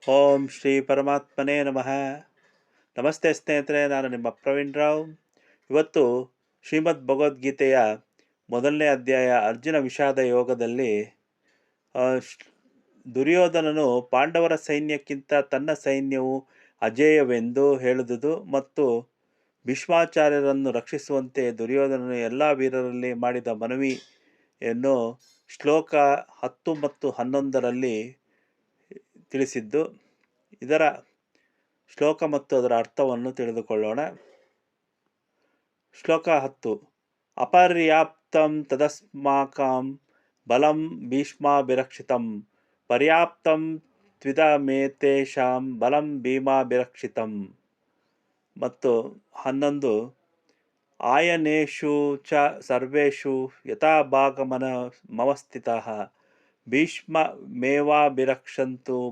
ಓಂ ಶ್ರೀ ಪರಮಾತ್ಮನೇ ನಮಃ. ನಮಸ್ತೆ ಸ್ನೇಹಿತರೆ, ನಾನು ನಿಮ್ಮ ಪ್ರವೀಣ್ ರಾವ್. ಇವತ್ತು ಶ್ರೀಮದ್ ಭಗವದ್ಗೀತೆಯ ಮೊದಲನೇ ಅಧ್ಯಾಯ ಅರ್ಜುನ ವಿಷಾದ ಯೋಗದಲ್ಲಿ ದುರ್ಯೋಧನನು ಪಾಂಡವರ ಸೈನ್ಯಕ್ಕಿಂತ ತನ್ನ ಸೈನ್ಯವು ಅಜೇಯವೆಂದು ಹೇಳಿದುದು ಮತ್ತು ಭೀಷ್ಮಾಚಾರ್ಯರನ್ನು ರಕ್ಷಿಸುವಂತೆ ದುರ್ಯೋಧನನು ಎಲ್ಲ ವೀರರಲ್ಲಿ ಮಾಡಿದ ಮನವಿಯನ್ನು ಶ್ಲೋಕ 10 ಮತ್ತು 11ರಲ್ಲಿ ತಿಳಿಸಿದ್ದು. ಇದರ ಶ್ಲೋಕ ಮತ್ತು ಅದರ ಅರ್ಥವನ್ನು ತಿಳಿದುಕೊಳ್ಳೋಣ. ಶ್ಲೋಕ 10. ಅಪರ್ಯಾಪ್ತಂ ತದಸ್ಮಾಕಂ ಬಲಂ ಭೀಷ್ಮಾಭಿರಕ್ಷಿತಂ ಪರ್ಯಾಪ್ತಂ ತ್ವಿದಮೇತೇಷಾಂ ಬಲಂ ಭೀಮಾಭಿರಕ್ಷಿತಂ. ಮತ್ತು 11. ಆಯನೇಷು ಚ ಸರ್ವೇಷು ಯಥಾಭಾಗಮನಮವಸ್ಥಿತಃ ಭೀಷ್ಮಮೇವಾಭಿರಕ್ಷಂತು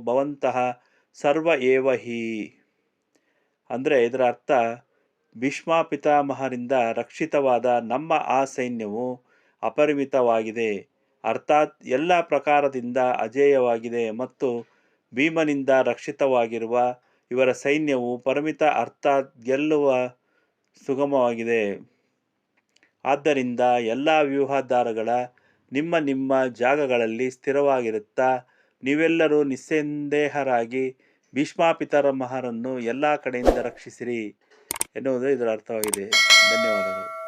ಭವಂತಃ ಸರ್ವ ಏವ ಹಿ. ಅಂದರೆ ಇದರ ಅರ್ಥ, ಭೀಷ್ಮ ಪಿತಾಮಹರಿಂದ ರಕ್ಷಿತವಾದ ನಮ್ಮ ಆ ಸೈನ್ಯವು ಅಪರಿಮಿತವಾಗಿದೆ, ಅರ್ಥಾತ್ ಎಲ್ಲ ಪ್ರಕಾರದಿಂದ ಅಜೇಯವಾಗಿದೆ, ಮತ್ತು ಭೀಮನಿಂದ ರಕ್ಷಿತವಾಗಿರುವ ಇವರ ಸೈನ್ಯವು ಪರಿಮಿತ, ಅರ್ಥಾತ್ ಗೆಲ್ಲುವ ಸುಗಮವಾಗಿದೆ. ಆದ್ದರಿಂದ ಎಲ್ಲ ವ್ಯೂಹದಾರಗಳ ನಿಮ್ಮ ನಿಮ್ಮ ಜಾಗಗಳಲ್ಲಿ ಸ್ಥಿರವಾಗಿರುತ್ತಾ ನೀವೆಲ್ಲರೂ ನಿಸ್ಸಂದೇಹರಾಗಿ ಭೀಷ್ಮಾಪಿತಾಮಹರನ್ನು ಎಲ್ಲ ಕಡೆಯಿಂದ ರಕ್ಷಿಸಿರಿ ಎನ್ನುವುದು ಇದರ ಅರ್ಥವಾಗಿದೆ. ಧನ್ಯವಾದಗಳು.